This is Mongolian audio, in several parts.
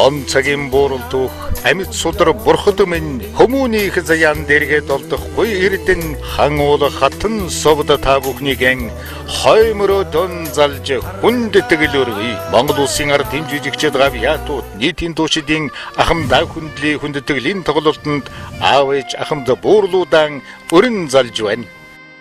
Он цагийн бууралдуух амьд судар бурхад минь хүмүүнийх заяан дэргээд олдох буй эрдэн хан уул хатан совд та бүхнийгэн хоймороо дон залж хүндэтгэлөргий. Монгол улсын ард хэмжижигчд гавьяатууд нийтийн туушидын ахмадаа хүндлийн хүндэтгэлийн тоглолтод аав ээж ахмад буурлуудаан өрн залж байна.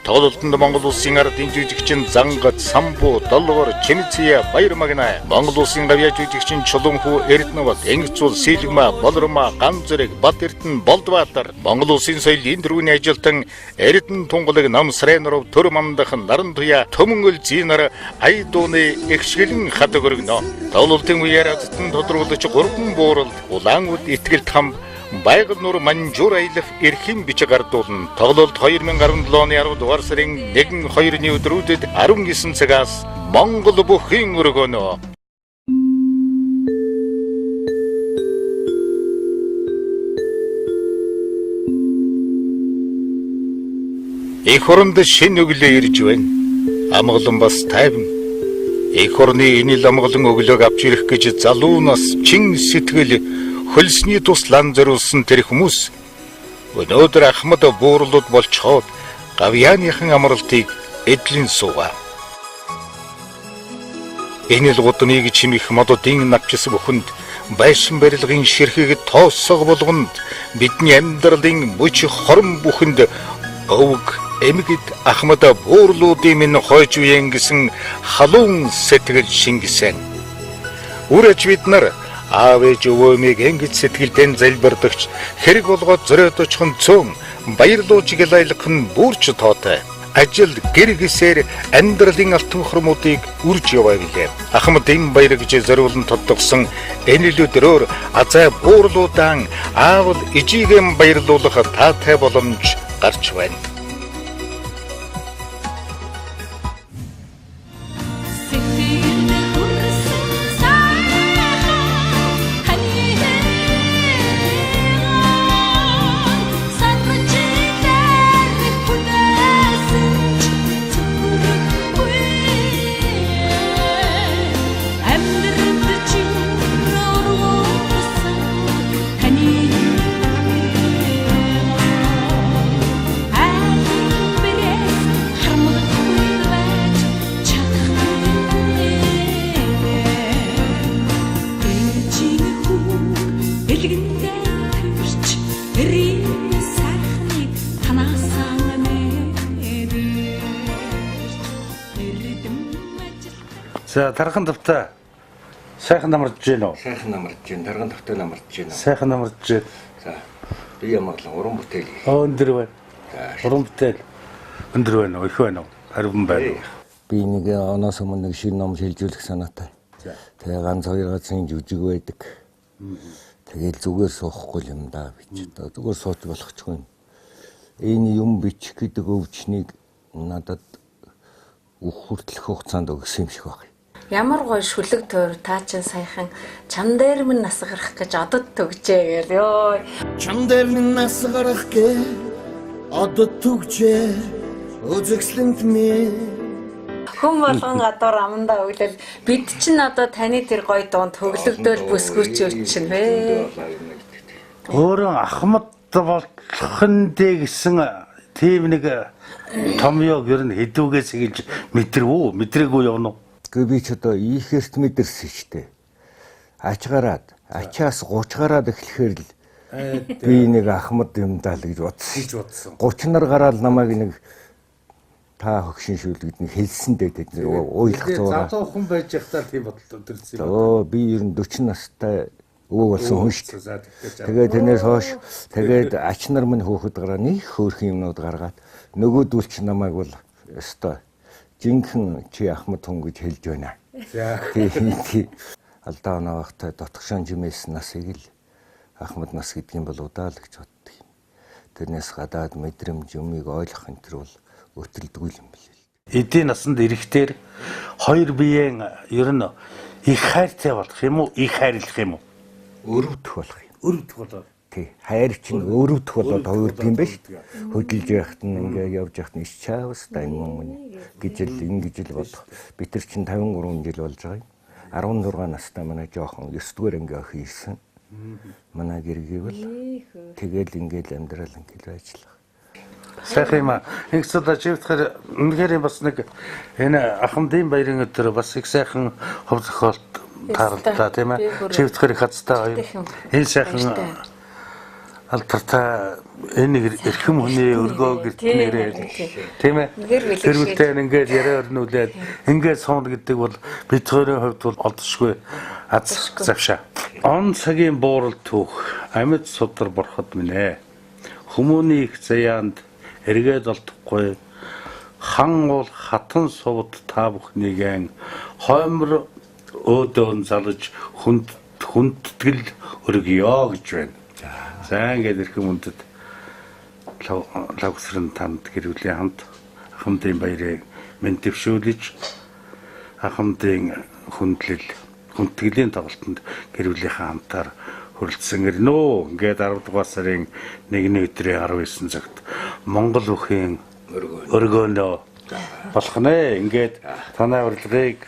Тоглолтод Монгол улсын ард хэмжижигчин Зангат, Самбуу, Долгор, Чимцээ, Баяр Магнаа, Монгол улсын гавьяа жүжигчин Чулуунхүү, Эрдэнэбат, Энгцүүл, Сэлгмаа, Болормоо, Ганцэрэг, Батэрдэн, Болдбаатар, Монгол улсын соёлын дөрвийн ажилтан Эрдэнэ тунгалаг Намсрэнров, Төр Мамдахан, Наран Туя, Төмөнгөл Зинар, Ай дууны ихшгэлэн хатаг өргөнө. Тоглолтын үеэр азтан тодруулж 3 буурал, Улаангууд итгэл там Байгаль нуур Манжуур аялах эрхэм бичиг гардуулна. Тоглолт 2017 оны 10 дугаар сарын 1-2-ны өдрүүдэд 19 цагаас Монгол бүхэн өргөнө. Эх оронд шинэ өглөө ирж байна. Амгалан бас тайван. Эх орны энэл амгалан өглөөг авч ирэх гэж залуунаас чин сэтгэл хөлсний туслан зориулсан тэр хүмүүс өнөөдөр ахмад буурлууд болцоод гавьяаныхан амралтыг эдлэн суугаа. Энэ л гудныг чимэх модуудын навчис бүхэнд байшин барилгын ширхэг тоосго болгонд бидний амьдралын мөч хорон бүхэнд өвг эмгид ахмад буурлуудын минь хойж үеэн гэсэн халуун сэтгэл шингэсэн. Үрэж бид нар аав ээж өвөөмийг ингэж сэтгэлдэн залбирдагч хэрэг болгоод зориод очихын цөөн баярлууж гэлайлах нь бүрч тоотой. Ажил гэр гисээр амьдралын алтан хормуудыг үрж яваа гэлээ. Ахмадын баяр гэж зориулан тодтогсон энэ л өдрөөр азай буурлуудаан аав ижигэм баярлуулах таатай боломж гарч байна. За дархан тавтаа сайхан намарч гэнэ үү? Сайхан намарч гэн, дархан тавтаа намарч гэнэ. Сайхан намарч гэн. За би ямарлан уран бүтээл. Өндөр байна. Уран бүтээл өндөр байна уу? Их байна уу? Харин байна уу? Би нэг оноос өмнө нэг шинэ ном шилжүүлэх санаатай. Тэгээ ганц 2 газрын жүжиг байдаг. Тэгээл зүгээр суухгүй юм да би ч одоо зүгээр сууж болохгүй. Энэ юм бичих гэдэг өвчнийг надад бүх хүртэлх хугацаанд өгсөн юм шиг байна. Ямар гоё шүлэг төр та чин саяхан чам дээр минь насгарах гэж одод төгжээ гээл ёо. Чам дээр минь насгарах гэж одод төгжээ үзэгслэнт минь. Хүн болгон гадуур амандаа өглөл бид чинь одоо таны тэр гоё дунд хөглөгдөөл бүсгүүчүүд чинь вэ. Өөрөө ахмад болохондээ гэсэн тийм нэг том ёг ер нь хэдүүгээс хэлж мэдрээгүй явна уу? Гэхдээ би ч одоо ийхэрт мэдэрсэн шүү дээ. Ачгараад, ачаас 30 гараад эхлэхээр л би нэг ахмад юм даа л гэж бодсон. 30 нар гараад намайг нэг та хөгшин шүлгэд нэг хэлсэн дээ тэд уйлах зураа. Залуу хүн байж байхдаа тийм бодол өдөрсөн юм. Оо би ер нь 40 настай өвөө болсон хүн шүү дээ. Тэгээд тэрнээс хойш тэгээд ач нар минь хөөхд гараа нэг хөөрхөн юмнууд гаргаад нөгөөдүүл ч намайг бол өстой жинхэнэ чи ахмад хүн гэж хэлж байна. Тийм. Алдаа оноогтой дотгошон жимээс насыг л ахмад нас гэдэг юм бол удаа л гэж боддог юм. Тэрнээс гадаад мэдрэмж юмыг ойлгох энэ төр бол өтөлдгүй юм билээ. Эдийн насанд ирэхтэр хоёр биеийн ер нь их хайртай болох юм уу? Их хайрлах юм уу? Өрөвдөх болох юм. Өрөвдөх болоо. Тий. Хайр чинь өрөвдөх болоод хоёрд юм байна шүү дээ. Хөдөлж яхад нь ингээ явж яхад нь ич чаавс та энэ юм гэж л ингэж л бодох. Би тэр чинь 53 жил болж байгаа юм. 16 настай манай жоохон 9-р анги хийсэн. Манай гэргийвэл тэгэл ингээл амьдрал ингээл ажиллах. Сайхан юм аа. Ингэсэл живтгэр үнэхээр бас нэг энэ ахмадын баярын өдөр бас их сайхан хөв зохиолт тааралтай тийм ээ. Живтгэр их хацтай хоёр. Энэ сайхан алдартай энэ эрхэм хүний өргөө гэрт нэрээ тийм ээ. Тэрвэлтэй ингээд яриа өрнүүлээд ингээд суун гэдэг бол бид хоёрын хувьд бол олдшгүй аз завшаа. Он цагийн буурал түүх амьд судар борход минь ээ. Хүмүүний их заяанд эргээд олдохгүй хан уул хатан сувд та бүхнийгэн хоймор өөдөөн залж хүндэтгэл өргөё гэж байна. За ингээд ирхэн үндэд лавсрын танд гэрүүлийн хамт ахмадын баярыг мэд дэвшүүлж ахмадын хүндэтгэлийн тоглолтод гэрүүлийнхаа хамтаар хүрэлцсэн ирнэ. Ингээд 10 дугаар сарын 1-ний өдрийн 19 цагт Монгол бүхийн өргөөнөө болох нэ. Ингээд танай урилгыг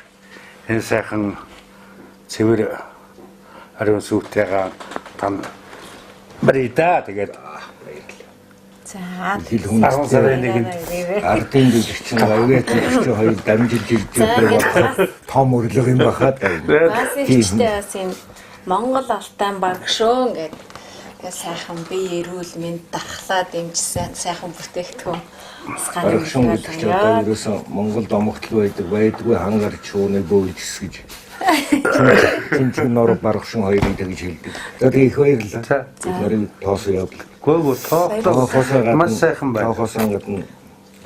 энэ сайхан цэвэр ариун сүртэйгээ танд барида тэгээд За хил хүмүүс ардын дэвшчин аягаад дэвшчин хоёр дамжилж ирж байгаа том өрлөг юм бахаад байна. бас ихтэй бас юм Монгол алтан багшөө ингээд сайхан бие эрүүл мэнд дахлаа дэмжсэн сайхан бүтээгдэхүүн Багшин гэдэг чинь одоо ерөөсөн Монгол домогтол байдаггүй хангаар чууны бөөлжс гэж. Тэнцэн нор багшин хоёрыг тэгж хэлдэг. За тэгээ их баярлалаа. Бид нарыг тоосоо явуулах. гоо тоохтой маш сайхан байна. Тоохоосоо гадна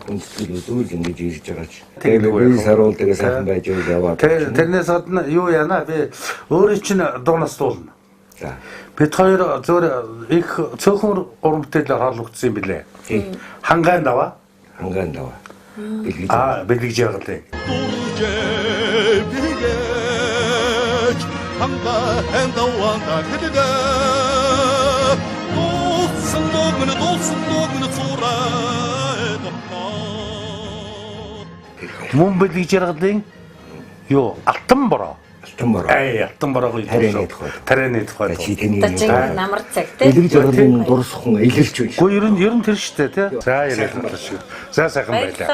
үндэслэл үзүүл ингэж ирж байгаа ч. Тэгээ би саруул тэгээ сайхан байж яваад. Тэрнээс гадна юу яана би өөрөө чинь дуунаас дуулна. За. Бид хоёр зөөр их цөөхөн урамтэлээр хаалгагдсан юм билээ. Хангайн даваа. Хангайн даваа. Бэлгэж яагалаа. Хангайн даваанда гэдэг. Мөн бэлгэж яагалаа. Юу, алтан бороо. Алтан бороо. Тарианы тухай. Тажин намар цаг тий. Бэлгэж яагалын дурсхан илэрч байна. Гоо ер нь тэр штэ тий. За яриад шүү. За сайхан байлаа.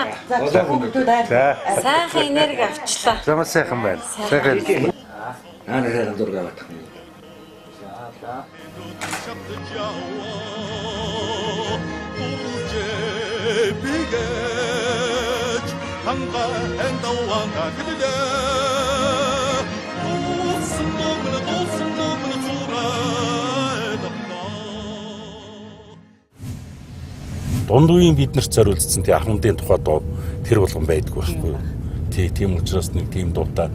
За Сайхан энерги авчлаа. за маш сайхан байна. Сайхан. Наараа дургаа батах. Hanggang dawangan гэдэг. Дунд үеийн биднэрт зориулсан тий ахмадын тухай дуу тэр болгон байдгүй байхгүй юу. Тийм учраас нэг тийм дуутай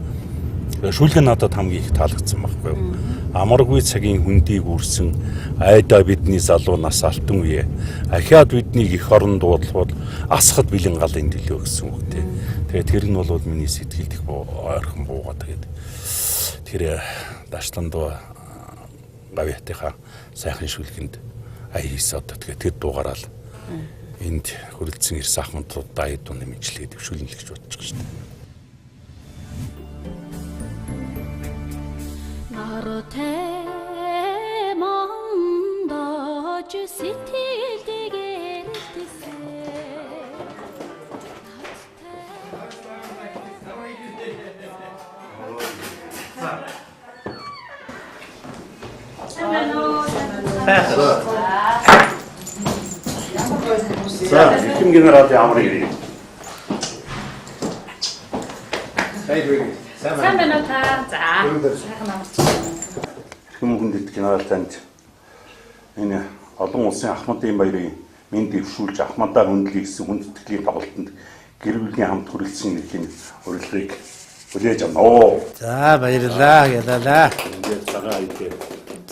шүлгэн надад хамгийн их таалагдсан байхгүй юу. Амаргүй цагийн хүндийг үрсэн айда бидний залуу нас алтан үе. Ахиад биднийг их орон дуудлагууд асхад бэлэн галын төлөө гэсэн үг тий. Тэгээ тэр нь бол миний сэтгэлд их ойрхон буугаад тэгээд тэр дашлан дуу гавьяатынхаа сайхан шүлгэнд аяис одоо тэгээ тэр дуугаараа л энд хүрэлцэн ирсэн ахмадуудаа эд дуны мэдлэгээ дэвшүүлнэ л гэж бодож байгаа шүү дээ. Нартай мандаж сэтгэлдээ гэрэлтсэн. За, ихэнх генералын амрыг ирээ. Сайн байна уу та? За. Сайхан амарч. Хүмүүхэнд генерал танд энэ олон улсын ахмадын баярыг мэд дэвшүүлж ахмадаа хөндлөе гэсэн хүндэтгэлийн тоглолтод гэр бүлийн хамт хүрэлцэн нэхийн урилгыг хүлээж авнаа. За баярлалаа ялалаа. Ингээд цагаан идэх.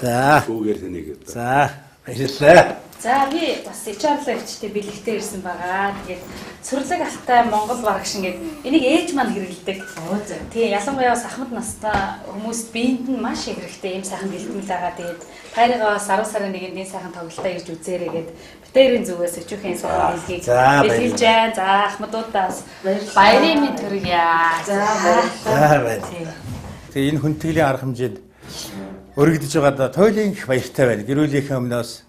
За. Түүгээр тэнийг. За баярлалаа. За би бас HR-лагчтай бэлэгтэй ирсэн байгаа. Тэгээд цэцэрлэг алтай Монгол багш ингээд энийг ээж маань хэрэглэдэг. Тэгээ ялангуяа бас ахмад настай хүмүүст биед нь маш их хэрэгтэй юм сайхан бэлтгэл байгаа. Тэгээд тайргаа бас 10 сарын 1-нд энэ сайхан тоглолтоо ирж үзээрэй гэд битэрийн зүгээс өчүүхэн сайхан хэлгийг бэлгэлж байна. За ахмадуудаас баярын мэнд төргийа. За баярлалаа. Тэгээ энэ хүндэтгэлийн арга хэмжээнд өргөдөж байгаадаа туйлын их баяртай байна. Гэрүүлийнхээ өмнөөс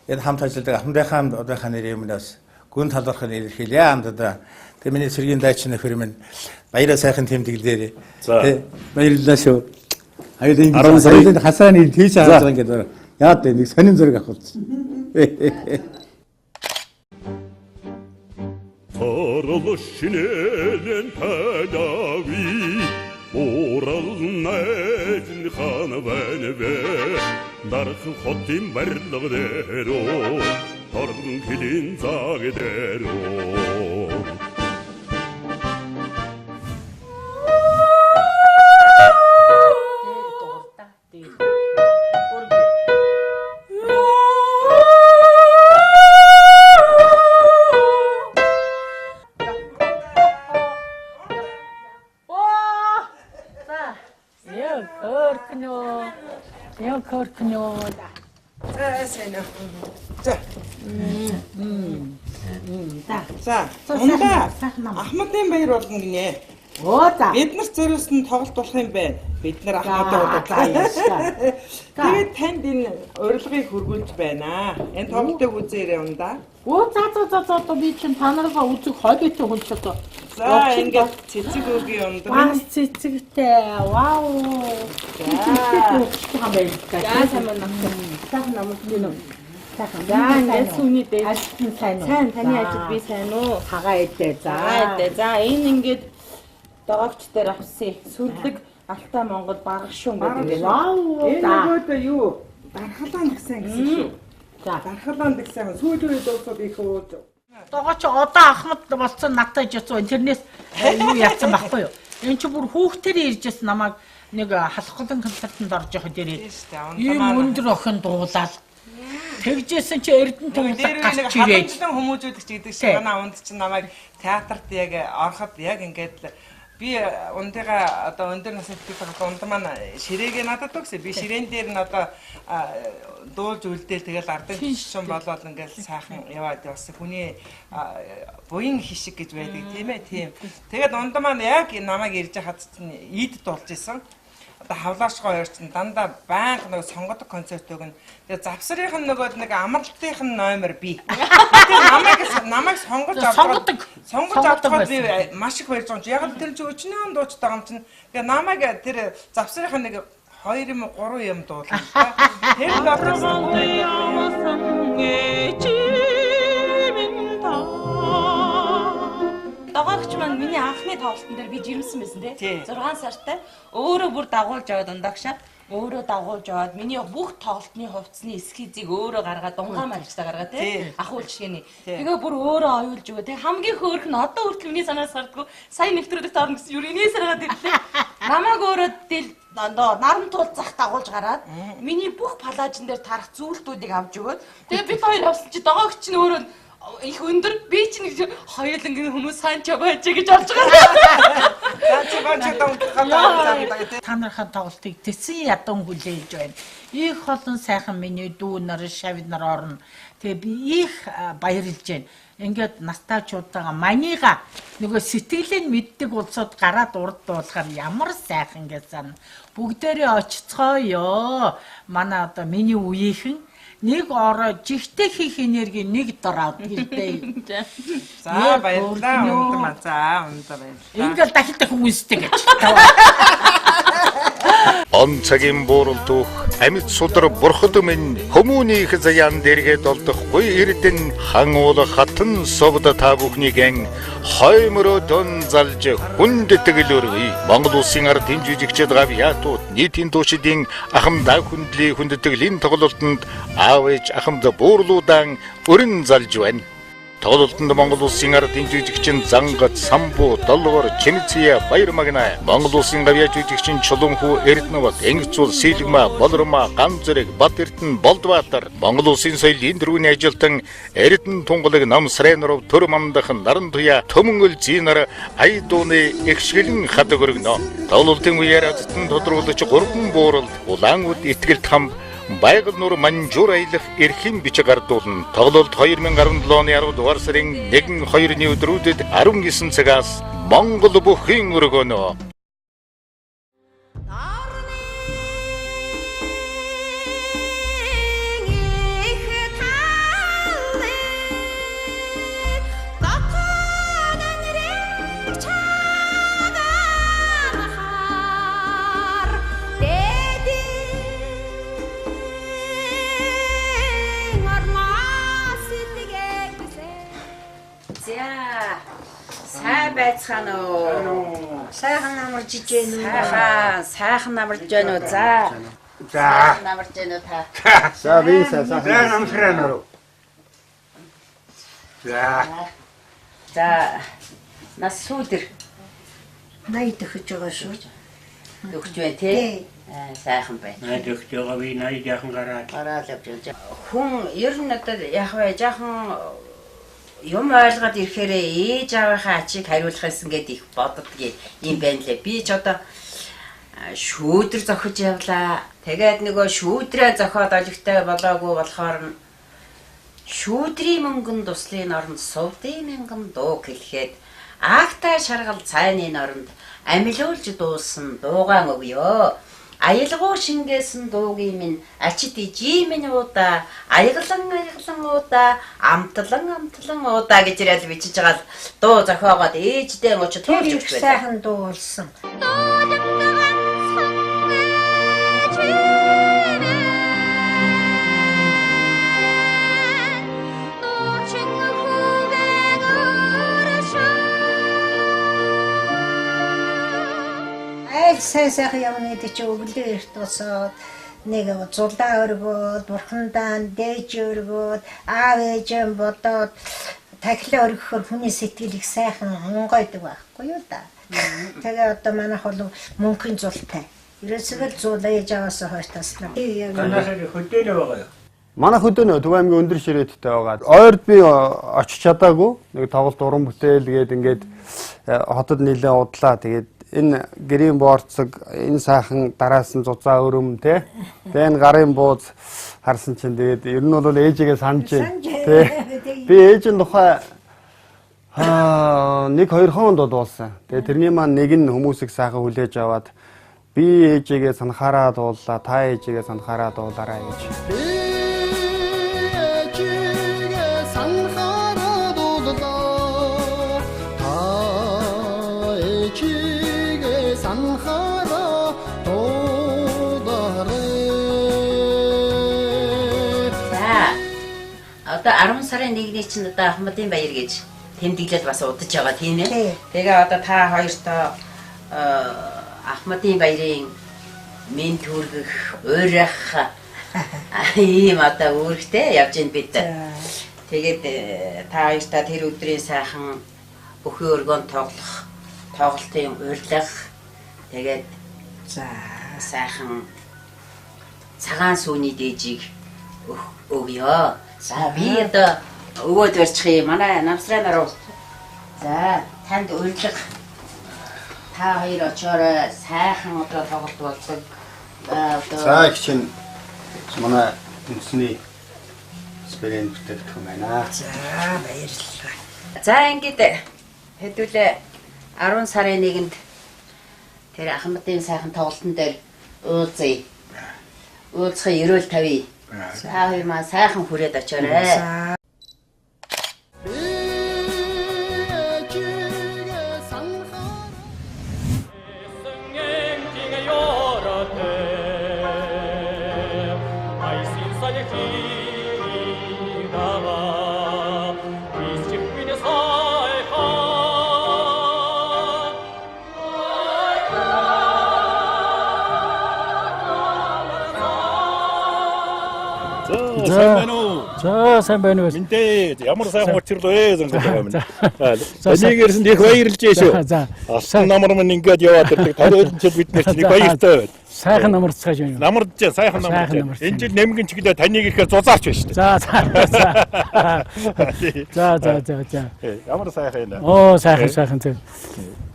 энэ хамт ажилладаг ахмадынхаа нэрийн өмнөөс гүн талбархын илэрхийлье хамтдаа. Тэгээ миний цэргийн дайчин нөхөр минь баяраа сайхан тэмдэглэлээрээ. Баярлалаа шүү. Аюулын 10 сарын хасааны тийш хаалга ингээд яад нэг сонин зураг авахулсан. Соролошинэлэн тадави Оралнайзын хана вэнэвэ Дархан хотын барилгадэрөө Тордон хилин загдэрөө За, ундаа Ахмадын баяр болгоно гинэ. Бид нар зориулсан тоглолт болох юм байна. Бид нар Ахмадын удаа. Тэгээд танд энэ урилгыг хөргүүлж байна. Энэ тоглолтыг үзээрэй ундаа. За би чинь танараа үзэх хойдтой хүнчлээ. За, ингээд цэцэг өгье ундаа. Бас цэцэгтэй. Вау. За, сайн намайг минь. За, энэ сүний дээр ажил сайн уу? Сайн, таны ажил би сайн уу? Хагаа эдээ. За, энэ ингээд догоогч дээр авсан сүрлэг Алтай Монгол баргашуун гэдэг. Вау. Энэ нөгөөдөө юу? Дархалаан гэсэн шүү. За, дархалаан гэсэн сүүлийн үед дуусаад их ууж. Догооч одоо Ахмад болсон надтай жицүү интернет юу яатсан байхгүй юу? Энэ ч бүр хүүхдээр иржсэн намайг нэг халахлан концертанд орж явах дээрээ. Ийм өндөр охин дуулаад тэгжсэн чи Эрдэнэт гарч ирээд хүмүүжүүлэгч гэдэг шиг манай унд чинь намайг театрт яг ороход яг ингээд би ундыгаа одоо өндөр насны төлөвлөгөө унд маань ширээгээ надад өгсөн. Би ширээн дээр нь одоо дуулж үлдээл тэгэл ардын шишин болоод ингээд сайхан яваад явсан. Хүний буян хишиг гэж байдаг тийм ээ тийм. Тэгээд унд маань яг намайг ирж хад чинь ийд дуулж исэн. Одоо хавлаашгоо хоёр чинь дандаа байнга нэг сонгодог концерт өгнө. Тэгээ завсрынх нь нөгөө нэг амралтынх нь номер би. Тэгээ намайг сонгож аваад би маш их баярж байгаа. Яг тэр чи өчнөө дууч байгаа юм чинь. Тэгээ намайг тэр завсрынх нь нэг 2 юм уу 3 юм дуулсан. Тэр Догоогч маань миний анхны тоглолтын дээр би жирэмсэн байсан тий. 6 сартай өөрөө бүр дагуулж аваад ундагшаад өөрөө дагуулж аваад миний бүх тоглолтны хувцсны эскизийг өөрөө гаргаад дунгаа марчтаа гаргаад тий. Ахуул жишээний. Тэгээ бүр өөрөө оюулж өгөө тий. Хамгийн хөөрх нь одоо хүртэл миний санаас сардгүй сайн нэвтрүүлэгт орно гэсэн юу инээс гаргаад ирлээ. Намайг өөрөө наран тулцах дагуулж гараад миний бүх палажин дээр тарах зүйлтүүдийг авч өгөөд тэгээ бид хоёр авсан чи догоогч нь өөрөө их өндөр би ч нэг хоёулангийн хүмүүс сайн чабаач гэж олж байгаа. Та нарын тоглолтыг тэсэн ядан хүлээж байна. Их олон сайхан миний дүү нар, шавь нар орно. Тэгээ би их баярлж байна. Ингээд настайчуудаа манийга нөгөө сэтгэлээ мэддэг улсууд гараад урд дуулахаар ямар сайхан гэсэн. Бүгдээрээ очицгоё. Манай одоо миний үеийнхэн нэг ороо жигтэй хийх энерги нэг дороод хэлдэг. За баярлалаа ундаа. За ундаа баярлалаа. Ингээл дахиад хүмүүстэй гэж. Он цагийн бууралдуух амьд судар бурхад минь хүмүүнийх заяан дэргээд олдох гуй эрдэн хан уул хатан совд та бүхнийгэн хоймороо дон залж хүндэтгэлөрөй Монгол улсын ард хэмжижигчд гав яатууд нийтийн туушидын ахмадаа хүндлийн хүндэтгэлийн тоглолтод аав ээж ахмад буурлуудан өрн залж байна. Тоглолтод Монгол улсын ард хэмжижигчин Зангат, Самбуу, Долгор, Чимцээ, Баяр Магнаа, Монгол улсын гавьяа жүжигчин Чулуунхүү, Эрдэнэбат, Энгцүүл, Сэлгмаа, Болормаа, Ганцэрэг, Батэрдэн, Болдбаатар, Монгол улсын соёлын дөрвийн ажилтан Эрдэнэ тунгалаг Намсрэнров, Төр Мамдахан, Нарантуя, Төмөнгөл Зинар, Айдууны ихшгэлэн хадаг өргөнө. Тоглолтын үеэр азтан тодруулж 3 буурал, Улаангууд итгэл хам Байгаль нуур манжуур аялах эрхэм бичиг гардуулна. Тоглолт 2017 оны 10 дугаар сарын 1-2-ны өдрүүдэд 19 цагаас Монгол бүхэн өргөнө. байцгаана уу? Сайхан намарж ижээ үү? Сайхан намарж байна уу? За. Намарж байна уу та? За би сайхан намсрана уу? За. Нас сүүдэр 80 төгөж байгаа шүү. Өгч байна тий. Сайхан байна. 80 өгч байгаа би 80 яхан гараад. Гараад явж байна. Хүн ер нь одоо яг бай жаахан юм ойлгоод ирэхээр ээж аавынхаа ачийг хариулах гэсэн гээд их боддгийг юм байна лээ. Би ч одоо шүүдэр зохиж явлаа. Тэгээд нөгөө шүүдрээ зохиод олигтой болоогүй болохоор шүүдрийн мөнгөн туслын оронд сувдын мянган дуу гэлгээд агтай шаргал цайны оронд амилуулж дуусан дуугаан өгөө. Аялгуу шингээсэн дуугийн минь ачид ижимэн уудаа аяглан уудаа амтлан уудаа гэж ирэл бичиж байгаа л дуу зохиогоод ээждээ очиж туурч өгч байсан. Сайхан дуу болсон. Сайхан юмны чи өглөө эрт босоод нэг зулаа өргөөд бурхандаа дээж өргөөд аав ээжэн бодоод тахилаа өргөхөр хүний сэтгэл их сайхан онгойдог байхгүй юу да. Тэгээ одоо манайх бол мөнхийн зултай. Ерөөсөө зул ээж аваасаа хойш таслаа. Танаас хөдөөнөө байгаа юу? Манай хөдөөнөө Төв аймгийн өндөр ширээдтэй байгаа. Ойрд би очиж чадаагүй. Нэг тоглолт уран бүтээл гээд ингээд хотод нэлээд удлаа. Тэгээд энэ гэрийн боорцог энэ сайхан дараасан зузаа өрөм те энэ гарын бууз харсан чинь тэгээд ер нь бол ээжигээ санаж те би ээжийн тухай 1-2 хонд дуулсан. Тэгээд тэрний маань нэг нь хүмүүсийг сайхан хүлээж аваад би ээжигээ санахаараа дууллаа, та ээжигээ санахаараа дуулаарай гэж. Одоо 10 сарын 1-ний чинь одоо Ахмадын баяр гэж тэмдэглээд бас удаж байгаа тийм ээ. Тэгээ одоо та хоёртоо Ахмадын баярын мен төргөх, уурах ийм одоо үүрэгтэй явж ийн бид. Тэгээд та хоёртаа тэр өдрийн сайхан бүхий өргөнд тоглолтын урилга тэгээд сайхан цагаан сүүний дээжийг өгье. За би одоо өгөөд барьчих юм. Манай намсраа наруу. За танд урилга. Та хоёр очоор сайхан одоо тоглолт болдог. За их чинь манай үндэсний спирэн бүтээгдэхүүн байна. За баярлалаа. За ингээд хэдүүлээ 10 сарын 1-нд тэр Ахмадын сайхан тоглолтын дээр уулзъя. Уулзах ерөөл тавья. Та хоёр маань сайхан хүрээд очоорой. сайн байна уу? Мэдээ ямар сайхан учирлээ зөнгөж байгаа юм. Энийг ирсэн их баярлж шүү. Асан намар минь ингээд яваад ирдэг. Тарилч бид нар чинь баяртай байна. Сайхан намарцгааж байна. Намарч сайхан намарч. Энэ жил нэмгэн чиглээ таныг ихээр зузаарч байна шүү дээ. За. Ямар сайхан юм. Оо сайхан зөв.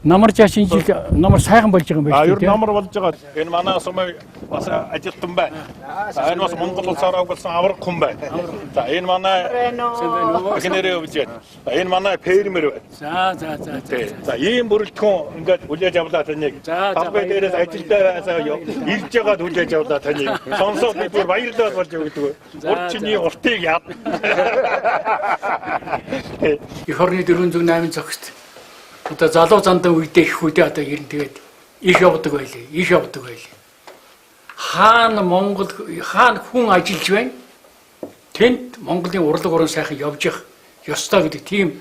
Намарч шинж намар сайхан болж байгаа юм байна. Ер нь намар болж байгаа. Энэ манай сумын бас ажилтан байна. Энэ бас Монгол улсаар авгалсан авраг хүн байна. За энэ манай эхнэрээ өвж байна. Энэ манай фермер байна. За ийм бүрэлдэхүүн ингээд хүлээж авлаа таныг. Талбай дээрээс ажилдаа байсаа ирж байгаад хүлээж авлаа таныг. Сонсоод бид бүр баярлалаа болж өгдөг. Урчны уртыг яад. Эх орны 408 зогсд. Одоо залуу зандан үедээ их үедээ одоо ирэн тэгээд их явдаг байлээ. Хаана Монгол хаана хүн ажиллаж байна? Тэнд Монголын урлаг уран сайхан явж явах ёстой гэдэг тийм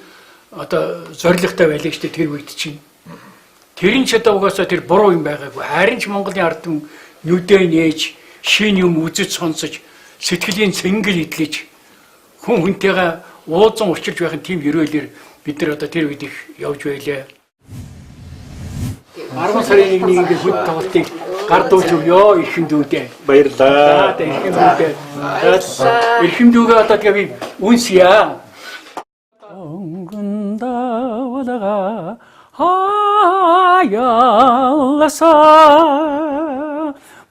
одоо зоригтой байлаа шүү дээ тэр үед чинь. Тэр нь ч одоо угаасаа тэр буруу юм байгаагүй. Харин ч Монголын ард түмэн нүдэн нээж, шин юм үзэж сонсож, сэтгэлийн цэнгэл идэлж хүн хүнтэйгээ уулзан учирч байх тийм хөрөөлөөр бид нар одоо тэр үед их явж байлаа. 10 сарын 1-ний ингээд хүнд тоглолтыг гардуулж өгөө эрхэмдүүдээ. Баярлалаа. Эрхэмдүүдээ. Эрхэмдүүгээ одоо тэгээ би үнсье. Онгонда валага 하얀라사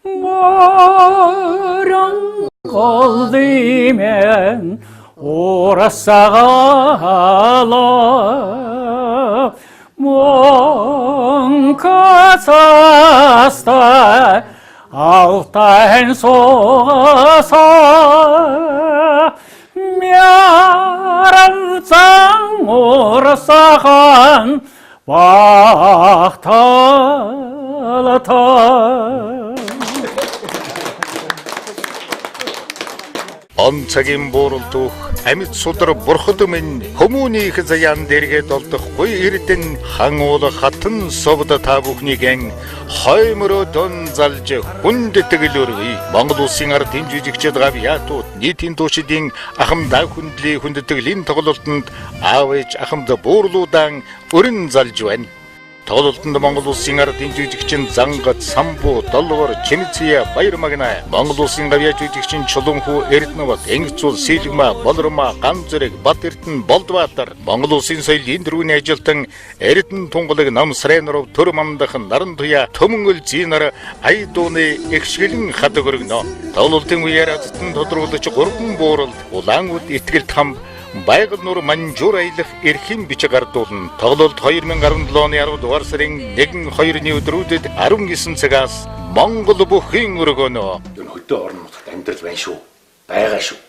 모랑 걸리면 오라사갈라 몽카사스타 알타엔 소가사 мяранцан 오라사간 와타라타 Онцгийн бууралдуух амьд судар бурхад минь хүмүүнийх заяан дэргээд олдох гоё эрдэн хан уул хатан совд та бүхнийгэн хоймороо дон залж хүндэтгэлөргий Монгол улсын ард хэмжижигчд гавьяатууд нийтийн туушидын ахмадаа хүндлийн хүндэтгэлийн тоглолтод аав ээж ахмад буурлуудан өрн залж байна. Тоглолтод Монгол улсын ард хэмжижигчин Зангат, Самбуу, Долгор, Чимцээ, Баярмагна, Монгол улсын гавьяа жүжигчин Чулуунхүү, Эрдэнэбат, Энгицүүл, Сэлгмаа, Болормаа, Ганцэрэг, Батэрдэн, Болдбаатар, Монгол улсын соёлын дөрвийн ажилтан Эрдэнэ тунгалаг Намсрэнров, Төр мамдахан Нарантуя, Төмөнгөл Зинар, Айдууны ихшгэлэн хадаг өргөнө. Тоглолтын үеэр азтан тодруулж 3 буурал, Улаангууд итгэл хам Байгаль нуур манжуур аялах эрхэм бичиг гардуулна. Тоглолт 2017 оны 10 дугаар сарын 1-2-ны өдрүүдэд 19 цагаас Монгол бүхэн өргөнө. Энэ хөдөө орон нутагт амьдрал байна шүү. Байгаа шүү.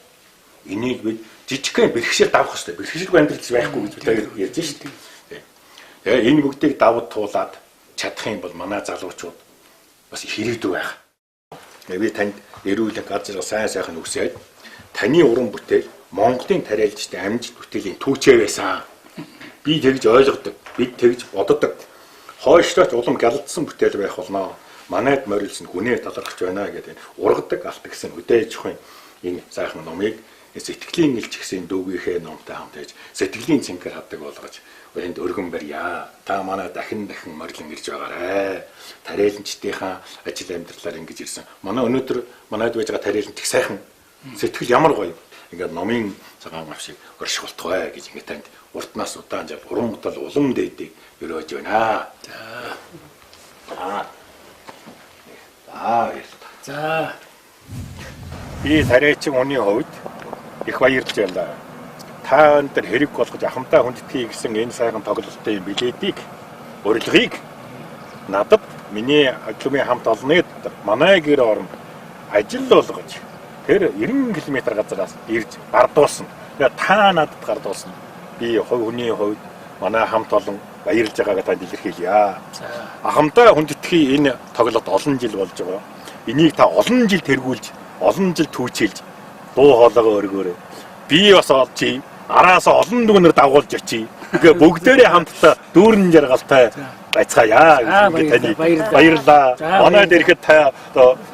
Энийг бид жижигхэн бэрхшээл давах хэрэгтэй. Бэрхшээлгүй амьдрал байхгүй гэж бид ярьж шүү дээ. Тэгээ энэ бүгдийг давд туулаад чадах юм бол манай залуучууд бас хэрэгдүү байх. Би танд эрүүл газар сайн сайхан үсээд таны уран бүтээл Монголын тариалжтай амжилт бүтээлийн түүчээ байсан. Би тэгж ойлгодог, бид тэгж боддог. Хойшлооч улам гялалдсан бүтээл байх болно. Манайд морилсон хүнээ талархаж байна гэдэг ургадаг алт гэсэн үдээж ухын энэ сайхан номыг сэтгэлийн нэлж гисэн дүүгийнхээ номтой хамтаж сэтгэлийн цэнхэр хаддаг болгож энд өргөн барья. Та манай дахин морилон ирж байгаарэ. Тариалжтайхаа ажил амьдралаар ингэж ирсэн. Манай өнөөдөр манайд байж байгаа тариалж их сайхан сэтгэл ямар гоё. Ингээд номын цагаан авшиг орших болтугай гэж ингээд танд уртнаас удаан жал уран утал улам дээдэг өрөөж байна. За. Би тариачин хүний хувьд их баярлж байна. Та өндөр хэрэг болгож ахмадаа хүндэтгэе гэсэн энэ сайхан тоглолтын билетийг урилгыг надад миний ажлын хамт олонны манай гэр орон ажил болгож тэр 90 км газараас ирж гардуулсан. Та надад гардуулсан. Би хүний хувьд манай хамт олон баярлж байгаагаа танд илэрхийлье. Ахмадаа хүндэтгэе энэ тоглолт олон жил болж байгаа. Энийг та олон жил тэргүүлж, олон жил түүчилж, дуу хоолойгоо өргөөрэй. Би бас олчих. Араас олон дүгнэр дагуулж очие. Тэгээ бүгдээрээ хамтдаа дүүрэн жаргалтай байцгаая. Таны баярлалаа. Манайд ирэхэд та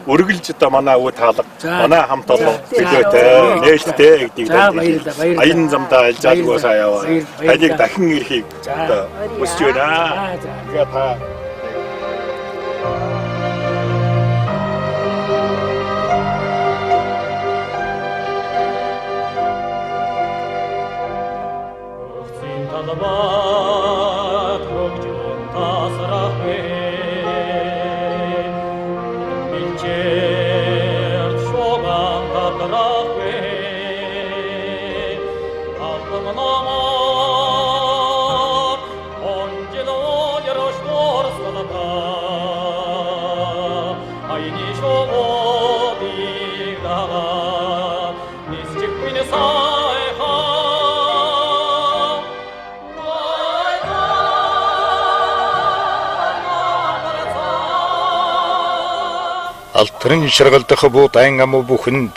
өргөлж манай өвөө таалга, манай хамт олон төлөөтэй, нээлттэй гэдгийг баярлалаа. Аян замдаа альжаалгүй сая яваа. Таныг дахин ирэхийг хүсэж байна. Тэгээ та Алтрын шаргалдах буудаан ам бүхэнд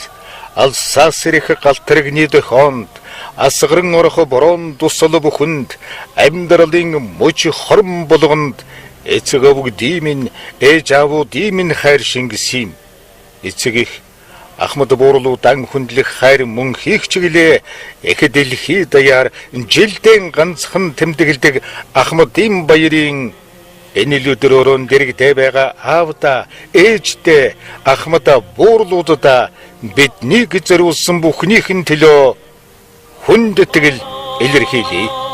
алсаас ирэх галтрэгний дөхөнд асгарын орхо борон тусал бүхэнд амьдралын мөч хорм болгонд эцэг өвгдийн ээж аавуудын хайр шингэсэм эцэг их Ахмад буурлуудан хүндлэх хайр мөн хийх чиглэлээ их дэлхий даяар жилдэн ганцхан тэмдэглэдэг Ахмадын баярын энэ л өдрөөрөө дэрэгдээ байгаа аавда ээжтэй Ахмада буурлуудада бидний зориулсан бүхнийхэн төлөө хүндэтгэл илэрхийлье.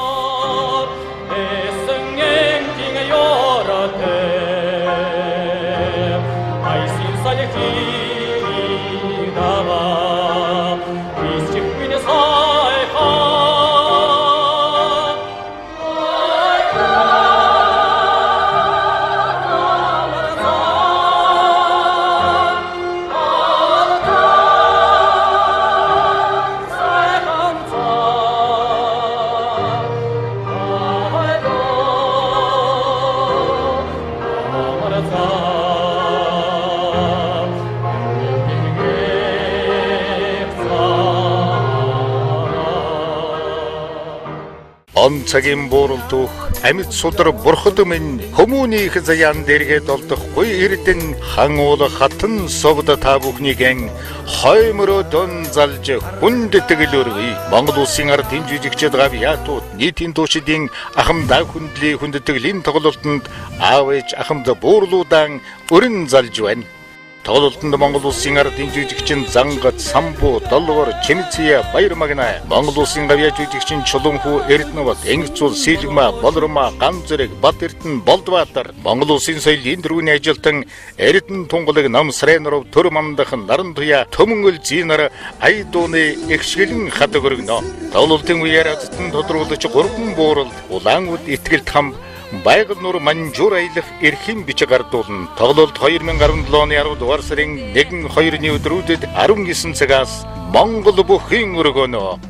Он цагийн бууралдуух амьд судар бурхад минь хүмүүнийх заяан дэргээд олдохгүй эрдэн хан уул хатан совда та бүхнийгэн хоймороо дон залж хүндэтгэл өргөе. Монгол улсын ард энэ жижигчэд гавьяатууд нийтийн туушидын ахмадаа хүндлийн хүндэтгэлийн тоглолтод аав ээж ахмад буурлуудан өрн залж байна. Тоглолтод Монгол улсын ардын жүжигчин Зангат, Самбуу, Долгор, Чимцээ, Баяр Магнаа, Монгол улсын гавьяа жүжигчин Чулуунхүү, Эрдэнэбат, Энгицүүл, Сэлгмаа, Болормаа, Ганцэрэг, Батэрдэн, Болдбаатар, Монгол улсын соёлын дөрвийн ажилтан Эрдэнэ тунгалаг Намсрэнров, Төр Мандахын, Нарантуя, Төмөнгөл Зинар, Айдууны ихшгэлэн хатаг өргөнө. Тоглолтын үеэр азтан тодруулж 3 буурал Улаангууд итгэлт хам Байгал нур манжуур аялах эрхэм бичиг гардуулна. Тоглолт 2017 оны 10 дугаар сарын 1-2-ны өдрүүдэд 19 цагаас Монгол бүхэн өргөнө.